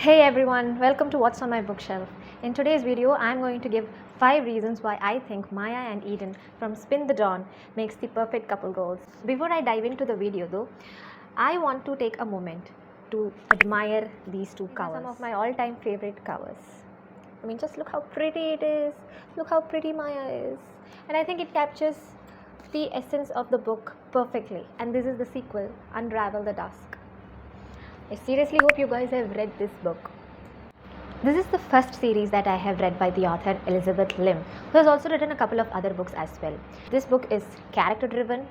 Hey everyone, welcome to What's on My Bookshelf. In today's video, I'm going to give 5 reasons why I think Maya and Eden from Spin the Dawn makes the perfect couple goals. Before I dive into the video though, I want to take a moment to admire these two covers. Some of my all-time favorite covers. I mean, just look how pretty it is. Look how pretty Maya is. And I think it captures the essence of the book perfectly. And this is the sequel, Unravel the Dusk. I seriously hope you guys have read this book. This is the first series that I have read by the author Elizabeth Lim, who has also written a couple of other books as well. This book is character driven,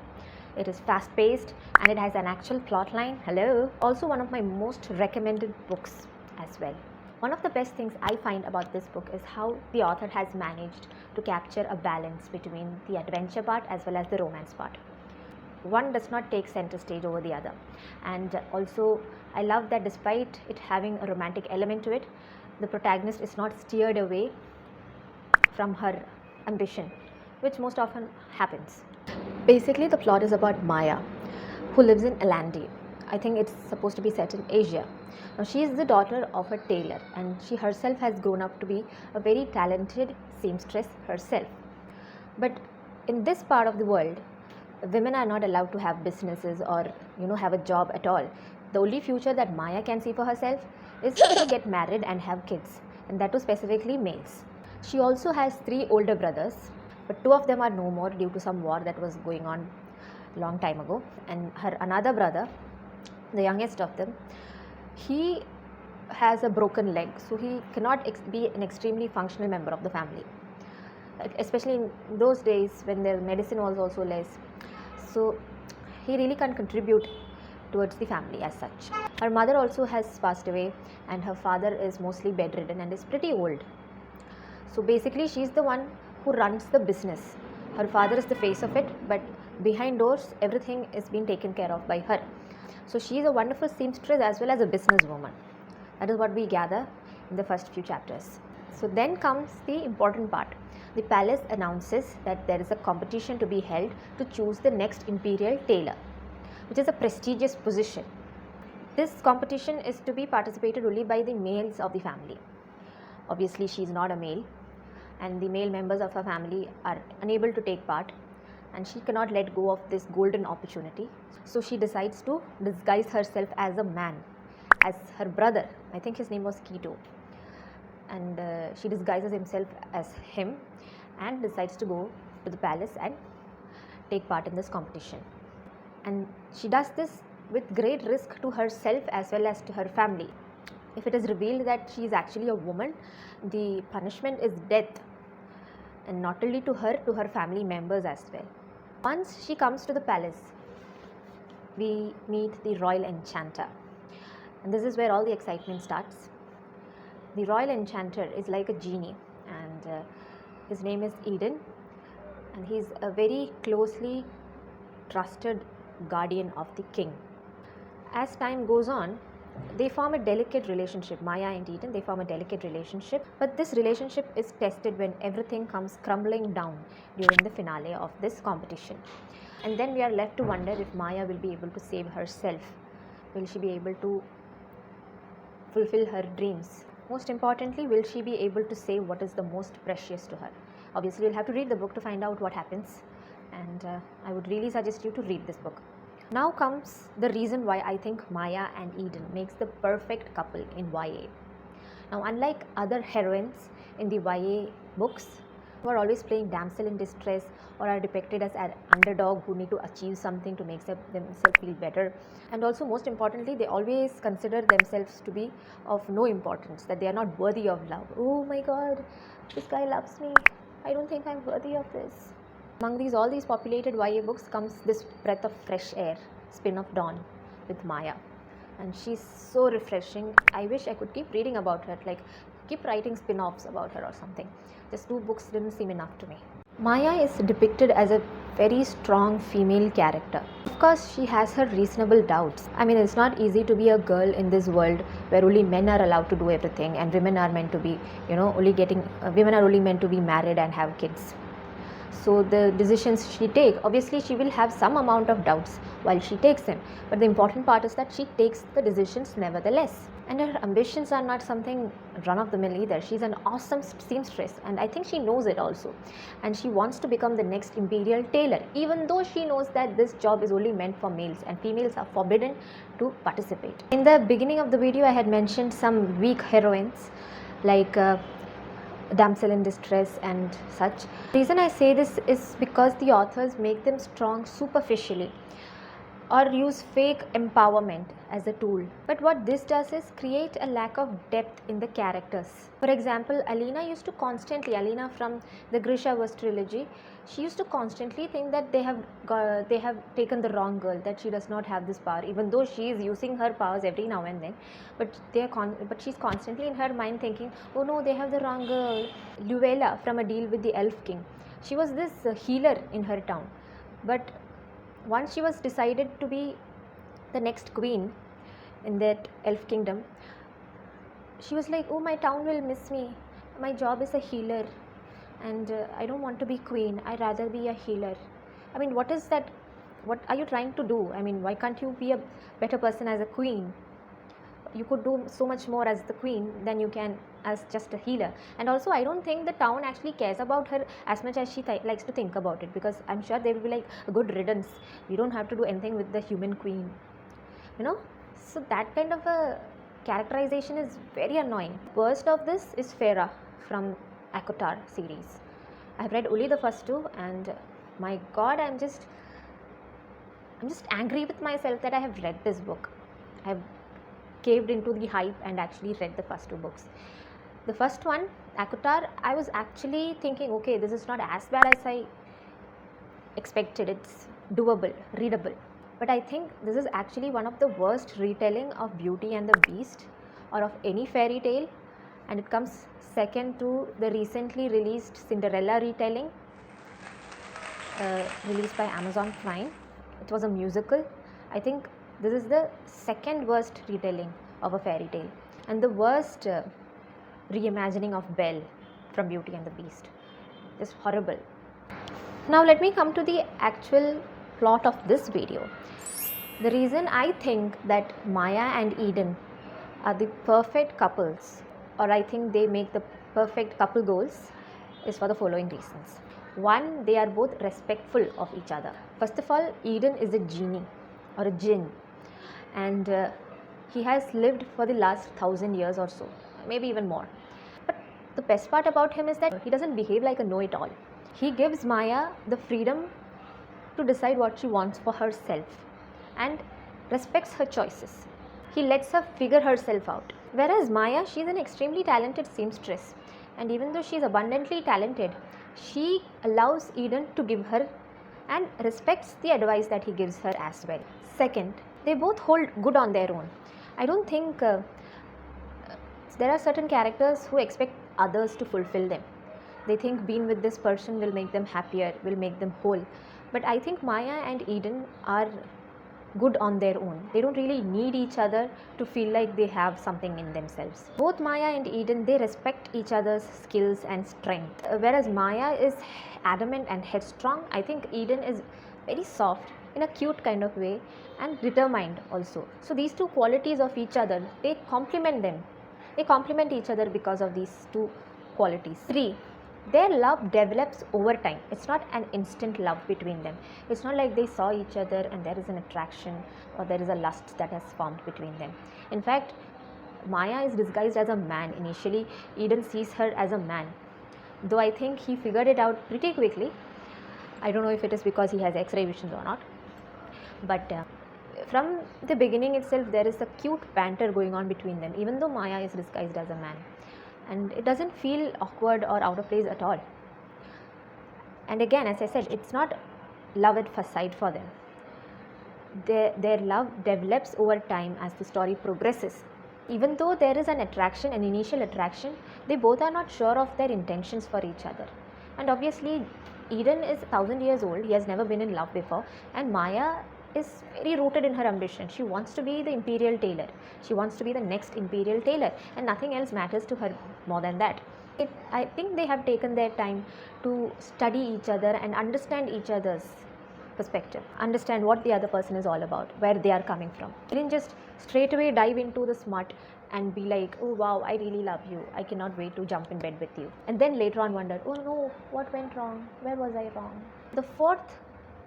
it is fast paced, and it has an actual plot line. Hello! Also one of my most recommended books as well. One of the best things I find about this book is how the author has managed to capture a balance between the adventure part as well as the romance part. One does not take center stage over the other, and also I love that despite it having a romantic element to it, the protagonist is not steered away from her ambition, which most often happens. Basically the plot is about Maya, who lives in Alandi. I think it's supposed to be set in Asia. Now she is the daughter of a tailor, and she herself has grown up to be a very talented seamstress herself. But in this part of the world, women are not allowed to have businesses or have a job at all. The only future that Maya can see for herself is to get married and have kids, and that too specifically males. She also has 3 older brothers, but 2 of them are no more due to some war that was going on long time ago. And her another brother, the youngest of them, he has a broken leg, so he cannot be an extremely functional member of the family, especially in those days when their medicine was also less. So he really can't contribute towards the family as such. Her mother also has passed away, and her father is mostly bedridden and is pretty old. So basically she's the one who runs the business. Her father is the face of it, but behind doors everything is being taken care of by her. So she's a wonderful seamstress as well as a businesswoman. That is what we gather in the first few chapters. So then comes the important part. The palace announces that there is a competition to be held to choose the next imperial tailor, which is a prestigious position. This competition is to be participated only by the males of the family. Obviously she is not a male, and the male members of her family are unable to take part, and she cannot let go of this golden opportunity. So she decides to disguise herself as a man, as her brother. I think his name was Keto, and she disguises himself as him and decides to go to the palace and take part in this competition. And she does this with great risk to herself as well as to her family. If it is revealed that she is actually a woman, the punishment is death, and not only to her family members as well. Once she comes to the palace, we meet the royal enchanter, and this is where all the excitement starts. The royal enchanter is like a genie, and his name is Eden, and he's a very closely trusted guardian of the king. As time goes on, they form a delicate relationship. Maya and Eden, they form a delicate relationship, but this relationship is tested when everything comes crumbling down during the finale of this competition. And then we are left to wonder if Maya will be able to save herself. Will she be able to fulfill her dreams? Most importantly, will she be able to save what is the most precious to her? Obviously, you'll have to read the book to find out what happens, and I would really suggest you to read this book. Now comes the reason why I think Maya and Eden makes the perfect couple in YA. Now, unlike other heroines in the YA books, who are always playing damsel in distress or are depicted as an underdog who need to achieve something to make themselves feel better, and also most importantly, they always consider themselves to be of no importance, that they are not worthy of love. Oh my god, this guy loves me, I don't think I'm worthy of this. Among all these populated YA books comes this breath of fresh air, Spin of Dawn, with Maya, and she's so refreshing. I wish I could keep reading about her, like keep writing spin-offs about her or something. Just 2 books didn't seem enough to me. Maya is depicted as a very strong female character. Of course, she has her reasonable doubts. I mean, it's not easy to be a girl in this world where only men are allowed to do everything, and women are meant to be, women are only meant to be married and have kids. So the decisions she take, obviously she will have some amount of doubts while she takes them, but the important part is that she takes the decisions nevertheless. And her ambitions are not something run of the mill either. She's an awesome seamstress, and I think she knows it also, and she wants to become the next imperial tailor, even though she knows that this job is only meant for males and females are forbidden to participate. In the beginning of the video I had mentioned some weak heroines like damsel in distress and such. The reason I say this is because the authors make them strong superficially or use fake empowerment as a tool. But what this does is create a lack of depth in the characters. For example, Alina from the Grishaverse trilogy, she used to constantly think that they have taken the wrong girl, that she does not have this power, even though she is using her powers every now and then. But she's constantly in her mind thinking, oh no, they have the wrong girl. Luella from A Deal with the Elf King, she was this healer in her town, but once she was decided to be the next queen in that elf kingdom, she was like, oh, my town will miss me, my job is a healer, and I don't want to be queen, I'd rather be a healer. I mean, what is that? What are you trying to do? I mean, why can't you be a better person as a queen? You could do so much more as the queen than you can as just a healer. And also, I don't think the town actually cares about her as much as she likes to think about it, because I'm sure they will be like, a good riddance, you don't have to do anything with the human queen, you know. So that kind of a characterization is very annoying. Worst of this is Farah from ACOTAR series. I've read only the first two, and my god, I'm just angry with myself that I have read this book. I've caved into the hype and actually read the first two books. The first one, ACOTAR, I was actually thinking, okay, this is not as bad as I expected, it's doable, readable. But I think this is actually one of the worst retelling of Beauty and the Beast or of any fairy tale, and it comes second to the recently released Cinderella retelling released by Amazon Prime. It was a musical. I think this is the second worst retelling of a fairy tale, and the worst reimagining of Belle from Beauty and the Beast. Just horrible. Now let me come to the actual plot of this video. The reason I think that Maya and Eden are the perfect couples, or I think they make the perfect couple goals, is for the following reasons. One, they are both respectful of each other. First of all, Eden is a genie or a jinn, and he has lived for the last 1,000 years or so, maybe even more. But the best part about him is that he doesn't behave like a know-it-all. He gives Maya the freedom to decide what she wants for herself and respects her choices. He lets her figure herself out. Whereas Maya, she's an extremely talented seamstress, and even though she's abundantly talented, she allows Eden to give her and respects the advice that he gives her as well. Second, they both hold good on their own. I don't think there are certain characters who expect others to fulfill them. They think being with this person will make them happier, will make them whole. But I think Maya and Eden are good on their own. They don't really need each other to feel like they have something in themselves. Both Maya and Eden, they respect each other's skills and strength. Whereas Maya is adamant and headstrong, I think Eden is very soft in a cute kind of way and determined also. So these two qualities of each other, they complement them. They complement each other because of these two qualities. 3. Their love develops over time. It's not an instant love between them. It's not like they saw each other and there is an attraction or there is a lust that has formed between them. In fact, Maya is disguised as a man. Initially, Eden sees her as a man, though I think he figured it out pretty quickly. I don't know if it is because he has X-ray visions or not, but from the beginning itself, there is a cute banter going on between them, even though Maya is disguised as a man. And it doesn't feel awkward or out of place at all. And again, as I said, it's not love at first sight for them. Their love develops over time as the story progresses. Even though there is an attraction, an initial attraction, they both are not sure of their intentions for each other. And obviously, Eden is 1,000 years old. He has never been in love before. And Maya is very rooted in her ambition. She wants to be the imperial tailor. She wants to be the next imperial tailor, and nothing else matters to her more than that. I think they have taken their time to study each other and understand each other's perspective, understand what the other person is all about, where they are coming from. They didn't just straight away dive into the smut and be like, oh wow, I really love you, I cannot wait to jump in bed with you, and then later on wondered, oh no, what went wrong, where was I wrong. The fourth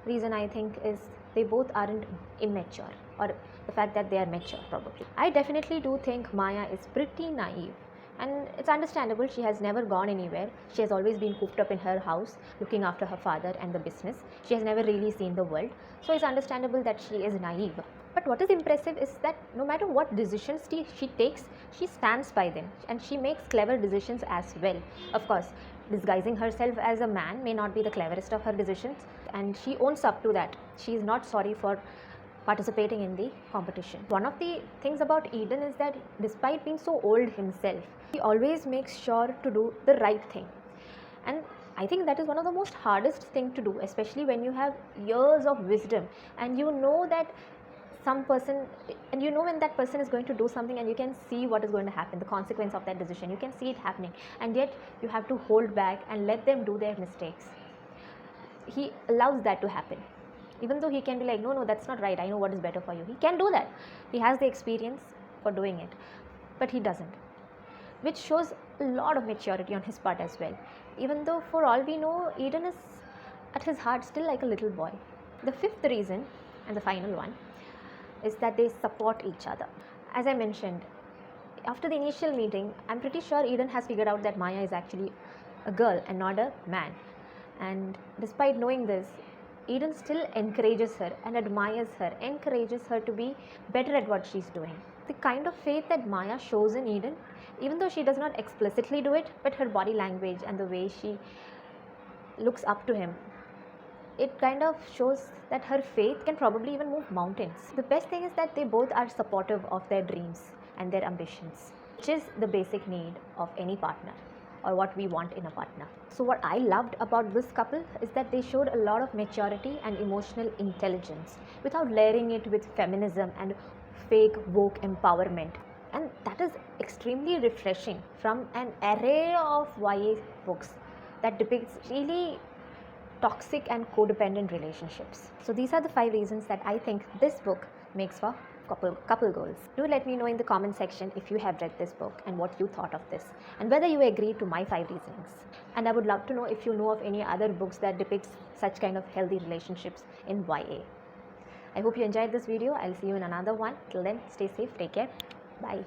reason I think is they both aren't immature, or the fact that they are mature probably. I definitely do think Maya is pretty naive. And it's understandable, she has never gone anywhere. She has always been cooped up in her house, looking after her father and the business. She has never really seen the world. So it's understandable that she is naive. But what is impressive is that no matter what decisions she takes, she stands by them. And she makes clever decisions as well. Of course, disguising herself as a man may not be the cleverest of her decisions. And she owns up to that. She is not sorry for participating in the competition. One of the things about Eden is that despite being so old himself, he always makes sure to do the right thing. And I think that is one of the most hardest thing to do, especially when you have years of wisdom and you know that some person, and you know when that person is going to do something and you can see what is going to happen, the consequence of that decision, you can see it happening, and yet you have to hold back and let them do their mistakes. He allows that to happen. Even though he can be like, no, that's not right, I know what is better for you. He can do that. He has the experience for doing it. But he doesn't. Which shows a lot of maturity on his part as well. Even though for all we know, Eden is at his heart still like a little boy. The fifth reason, and the final one, is that they support each other. As I mentioned, after the initial meeting, I'm pretty sure Eden has figured out that Maya is actually a girl and not a man. And despite knowing this, Eden still encourages her and admires her, encourages her to be better at what she's doing. The kind of faith that Maya shows in Eden, even though she does not explicitly do it, but her body language and the way she looks up to him, it kind of shows that her faith can probably even move mountains. The best thing is that they both are supportive of their dreams and their ambitions, which is the basic need of any partner, or what we want in a partner. So what I loved about this couple is that they showed a lot of maturity and emotional intelligence without layering it with feminism and fake woke empowerment. And that is extremely refreshing from an array of YA books that depicts really toxic and codependent relationships. So these are the 5 reasons that I think this book makes for couple goals. Do let me know in the comment section if you have read this book and what you thought of this, and whether you agree to my 5 reasonings. And I would love to know if you know of any other books that depicts such kind of healthy relationships in YA. I hope you enjoyed this video. I'll see you in another one. Till then, stay safe, take care, bye.